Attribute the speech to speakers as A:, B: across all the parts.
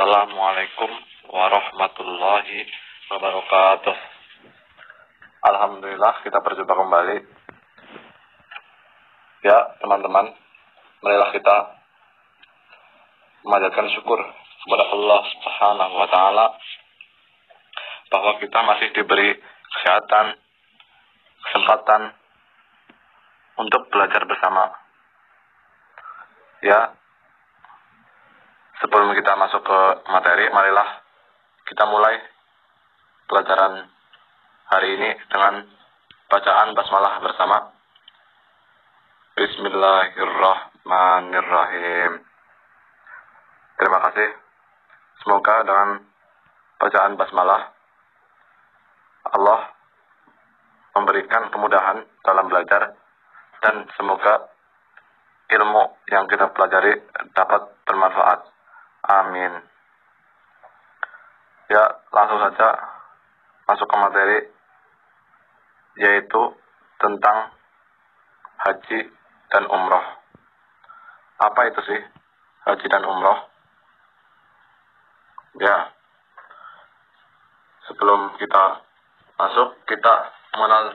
A: Assalamualaikum warahmatullahi wabarakatuh. Alhamdulillah kita berjumpa kembali. Ya teman-teman, marilah kita memanjatkan syukur kepada Allah Subhanahu wa Ta'ala bahwa kita masih diberi kesehatan, kesempatan untuk belajar bersama. Ya, sebelum kita masuk ke materi, marilah kita mulai pelajaran hari ini dengan bacaan basmalah bersama. Bismillahirrahmanirrahim. Terima kasih. Semoga dengan bacaan basmalah Allah memberikan kemudahan dalam belajar dan semoga ilmu yang kita pelajari dapat bermanfaat. Amin. Ya, langsung saja masuk ke materi, yaitu tentang haji dan umroh. Apa itu sih haji dan umroh? Ya, sebelum kita masuk, kita mengenal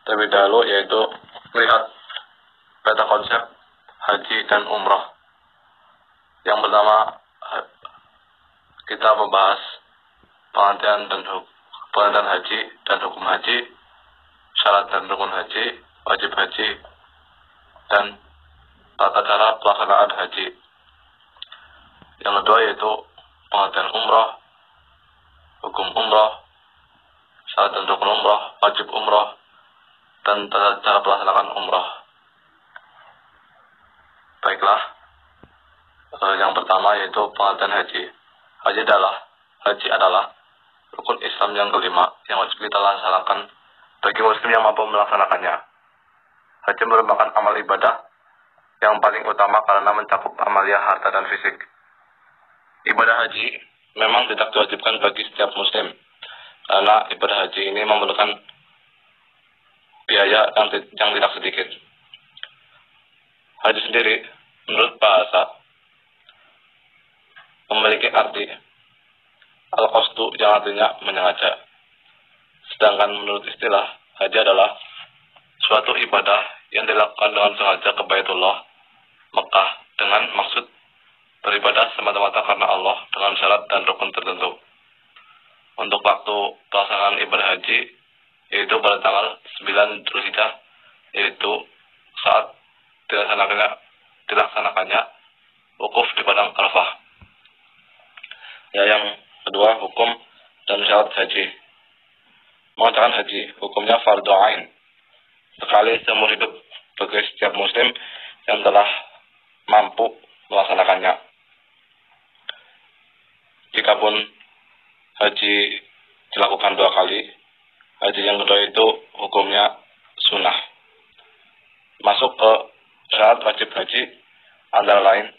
A: terlebih dahulu, yaitu melihat peta konsep haji dan umroh. Yang pertama, kita membahas pengertian haji dan hukum haji, syarat dan rukun haji, wajib haji, dan tata cara pelaksanaan haji. Yang kedua yaitu pengertian umroh, hukum umroh, syarat dan rukun umroh, wajib umroh, dan tata cara pelaksanaan umroh. Baiklah, yang pertama yaitu pengertian haji. Haji adalah rukun Islam yang kelima yang wajib kita laksanakan bagi muslim yang mampu melaksanakannya. Haji merupakan amal ibadah yang paling utama karena mencakup amalia harta dan fisik. Ibadah haji memang tidak diwajibkan bagi setiap muslim, karena ibadah haji ini memerlukan biaya yang tidak sedikit. Haji sendiri menurut bahasa memiliki arti al-qasdu yang artinya menyengaja. Sedangkan menurut istilah, haji adalah suatu ibadah yang dilakukan dengan sengaja ke Baitullah, Mekah, dengan maksud beribadah semata-mata karena Allah dengan syarat dan rukun tertentu. Untuk waktu pelaksanaan ibadah haji, yaitu pada tanggal 9 Dzulhijjah, yaitu saat dilaksanakannya wukuf di padang Arafah. Ya, yang kedua, hukum dan syarat haji. Mengatakan haji, hukumnya fardhu ain, sekali seumur hidup bagi setiap muslim yang telah mampu melaksanakannya. Jikapun haji dilakukan 2 kali, haji yang kedua itu hukumnya sunnah. Masuk ke syarat wajib haji antara lain,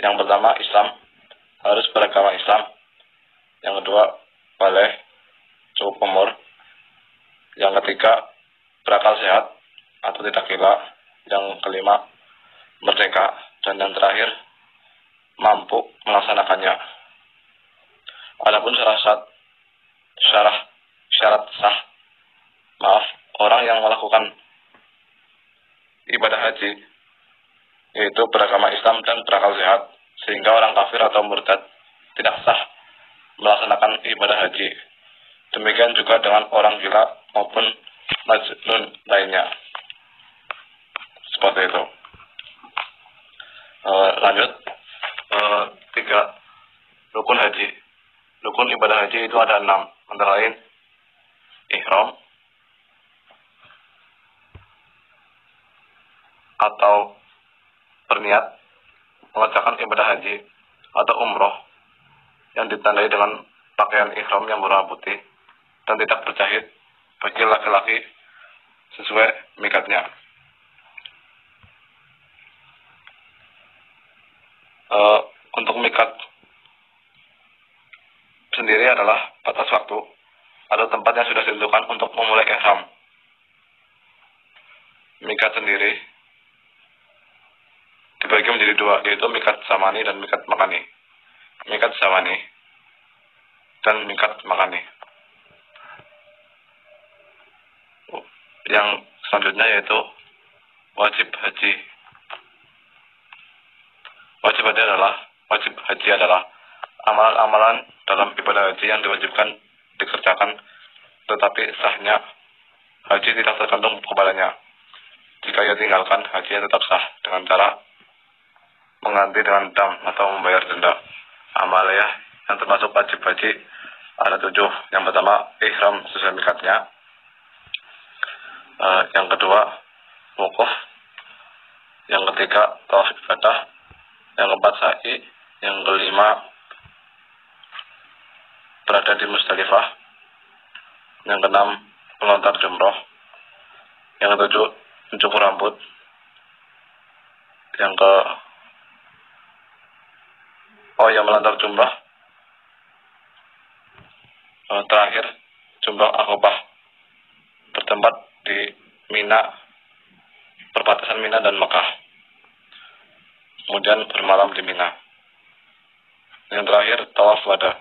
A: yang pertama Islam, harus beragama Islam. Yang kedua, baligh, cukup umur. Yang ketiga, berakal sehat atau tidak gila. Yang kelima, merdeka. Dan yang terakhir, mampu melaksanakannya. Adapun syarat sah, orang yang melakukan ibadah haji, yaitu beragama Islam dan berakal sehat, sehingga orang kafir atau murtad tidak sah melaksanakan ibadah haji. Demikian juga dengan orang gila maupun majnun lainnya. Seperti itu. Lanjut. 3. Rukun haji. Rukun ibadah haji itu ada 6. Antara lain ihram atau berniat mengerjakan ibadah haji atau umroh yang ditandai dengan pakaian ihram yang berwarna putih dan tidak berjahit bagi laki-laki sesuai mikatnya. Untuk mikat sendiri adalah batas waktu atau tempat yang sudah ditentukan untuk memulai ihram. Mikat sendiri dibagi menjadi 2, yaitu mikat zamani dan mikat makani. mikat zamani, dan mikat makani. Yang selanjutnya yaitu wajib haji. Wajib haji adalah amalan-amalan dalam ibadah haji yang diwajibkan dikerjakan, tetapi sahnya haji tidak tergantung kepadanya. Jika ia tinggalkan, hajinya tetap sah dengan cara mengganti dengan dam atau membayar denda. Amalia yang termasuk wajib haji ada 7. Yang pertama, ihram sesuai mikatnya. Yang kedua, wukuf. Yang ketiga, tawaf ibadah. Yang keempat, sa'i. Yang kelima, berada di Musdalifah. Yang keenam, melontar jumroh. Yang ketujuh, mencukur rambut. Yang melontar jumroh. Terakhir, jumroh Aqabah, bertempat di Mina, perbatasan Mina dan Mekah. Kemudian bermalam di Mina. Yang terakhir, tawaf wada.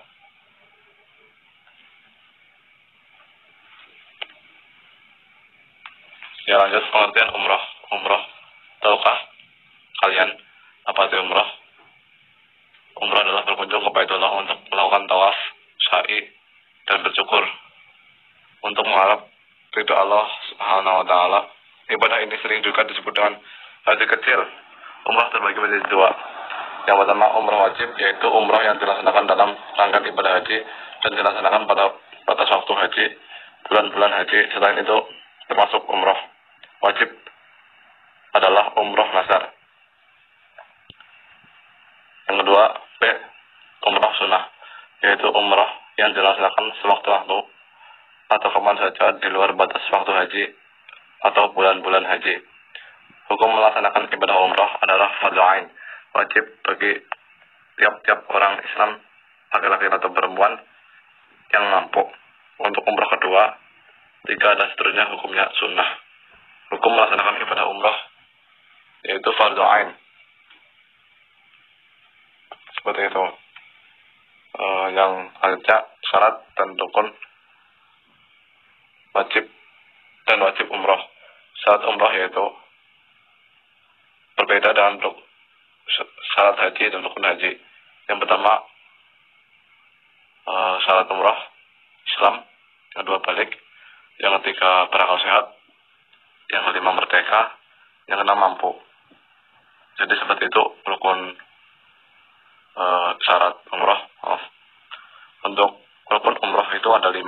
A: Ya, lanjut pengertian umroh. Tahukah kalian apa itu umroh? Umroh adalah berkunjung ke Baitullah untuk melakukan tawaf, sa'i, dan bersyukur untuk mengharap ridha Allah Subhanahu wa taala. Ibadah ini sering juga disebut dengan haji kecil. Umrah terbagi menjadi 2. Yang pertama, umrah wajib, yaitu umrah yang dilaksanakan dalam rangkaian ibadah haji dan dilaksanakan pada batas waktu haji, bulan-bulan haji. Selain itu, termasuk umrah wajib adalah umrah nazar. Yang kedua, B, umrah sunnah, yaitu umrah yang dilaksanakan sewaktu-waktu atau kapan saja di luar batas waktu haji atau bulan-bulan haji. Hukum melaksanakan ibadah umrah adalah fardhu ain, wajib bagi tiap-tiap orang Islam, laki-laki atau perempuan yang mampu. Untuk umrah kedua, 3 dan seterusnya hukumnya sunnah. Hukum melaksanakan ibadah umrah yaitu fardhu ain. Seperti itu. Yang selanjutnya syarat dan rukun wajib umrah. Syarat umrah yaitu berbeda dengan syarat haji dan rukun haji. Yang pertama, syarat umrah Islam. Yang kedua, balik. Yang ketiga, berakal sehat. Yang kelima, merdeka. Yang keenam, mampu. Jadi seperti itu rukun syarat umrah. Untuk rukun umrah itu ada 5,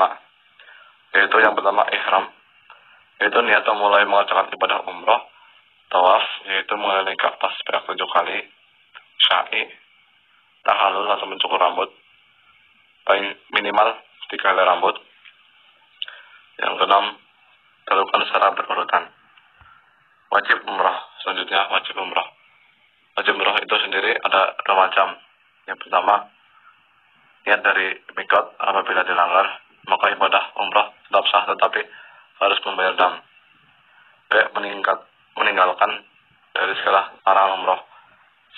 A: yaitu yang pertama ihram, yaitu niat mulai mengerjakan ibadah umrah. Tawaf, yaitu mengelilingi Ka'bah sebanyak 7 kali. Sa'i, tahallul atau mencukur rambut, paling minimal 3 helai rambut. Yang keenam, dilakukan secara berurutan. Wajib umrah, selanjutnya wajib umrah. Wajib umrah itu sendiri ada 2 macam. Yang pertama, niat dari mikot. Apabila dilanggar, maka ibadah umrah tetap sah, tetapi harus membayar dam. B, meninggalkan dari segala larangan umrah,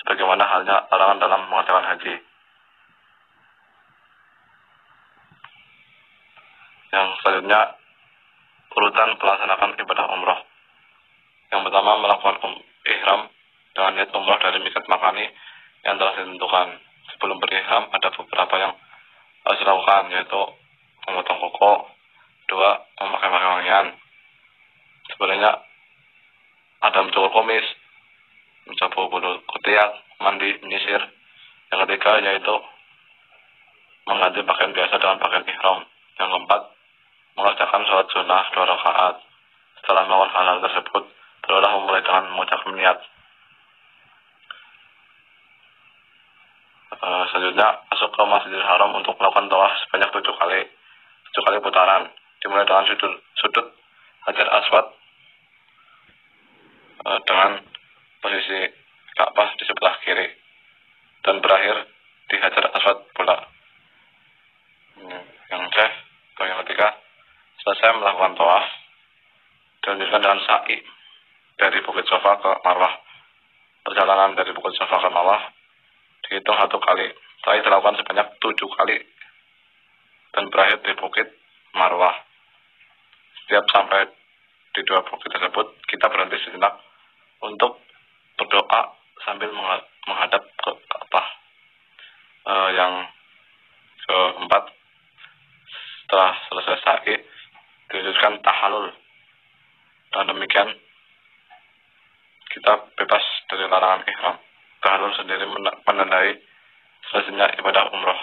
A: sebagaimana halnya larangan dalam mengerjakan haji. Yang selanjutnya, urutan pelaksanaan ibadah umrah. Yang pertama, melakukan ihram dengan niat umrah dari mikat makani yang telah ditentukan. Sebelum berihram ada beberapa yang harus dilakukan, yaitu memotong kuku, 2, memakai pakaian. Sebenarnya ada mencukur kumis, mencabuh bulu ketiak, mandi, menyisir. Yang ketiga yaitu mengganti pakaian biasa dengan pakaian ihram. Yang keempat, mengerjakan sholat sunnah 2 rakaat. Setelah melakukan hal-hal tersebut, barulah memulai dengan mengucapkan niat. Selanjutnya, masuk ke Masjidil Haram untuk melakukan tawaf sebanyak 7 kali putaran. Dimulai dengan sudut Hajar Aswad dengan posisi Ka'bah di sebelah kiri dan berakhir di Hajar Aswad pula. Yang ketiga, selesai melakukan tawaf, dilanjutkan dengan sa'i dari Bukit Safa ke Marwah. Perjalanan dari Bukit Safa ke Marwah dihitung 1 kali sa'i dilakukan sebanyak 7 kali dan berakhir di Bukit Marwah. Setiap sampai di 2 bukit tersebut, kita berhenti sejenak untuk berdoa sambil menghadap ke Ka'bah. Yang keempat, setelah selesai sa'i, dilanjutkan tahalul. Dan demikian kita bebas dari larangan ihram. Tahalul sendiri menandai selesainya ibadah umroh.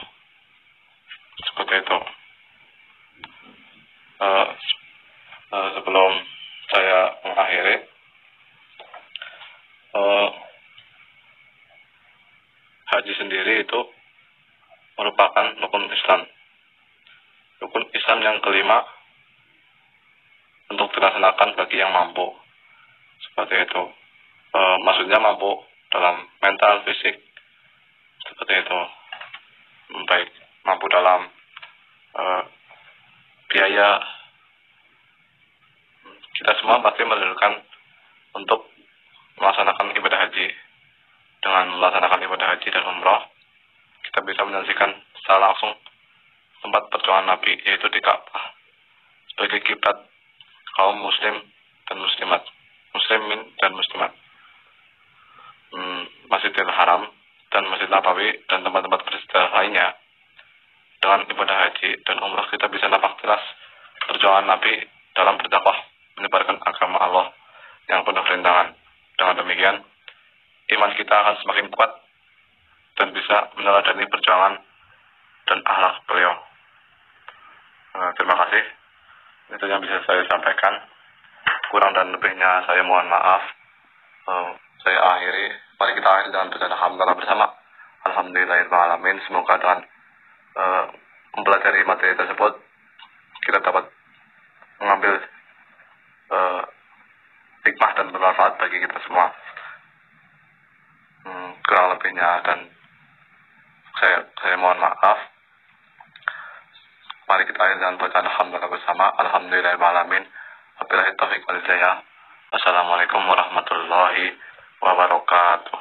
A: Seperti itu. Sebelum saya mengakhiri, haji sendiri itu merupakan rukun Islam. Rukun Islam yang kelima untuk dilaksanakan bagi yang mampu. Seperti itu. Maksudnya mampu dalam mental, fisik. Seperti itu. Baik mampu dalam biaya. Kita semua pasti merindukan untuk melaksanakan ibadah haji. Dengan melaksanakan ibadah haji dan umrah, kita bisa menyaksikan secara langsung tempat perjuangan Nabi, yaitu di Ka'bah, sebagai kiblat kaum muslim dan muslimat, muslimin dan muslimat. Masjidil Haram dan Masjid Nabawi dan tempat-tempat bersejarah lainnya. Dengan ibadah haji dan umrah kita bisa nampak jelas perjuangan Nabi dalam berdakwah menyebarkan agama Allah yang penuh rintangan. Dengan demikian, iman kita akan semakin kuat dan bisa meneladani perjuangan dan akhlak beliau. Terima kasih. Itu yang bisa saya sampaikan. Kurang dan lebihnya saya mohon maaf. Saya akhiri. Mari kita akhiri dengan bacaan alhamdulillah bersama. Alhamdulillahirrahmanirrahim. Semoga dengan mempelajari materi tersebut kita dapat mengambil hikmah dan bermanfaat bagi kita semua. Kurang lebihnya dan saya mohon maaf. Mari kita akhiri dengan bacaan alhamdulillah bersama. Alhamdulillahirrahmanirrahim. Wabillahi taufiq wal hidayah. Wassalamualaikum warahmatullahi wabarakatuh.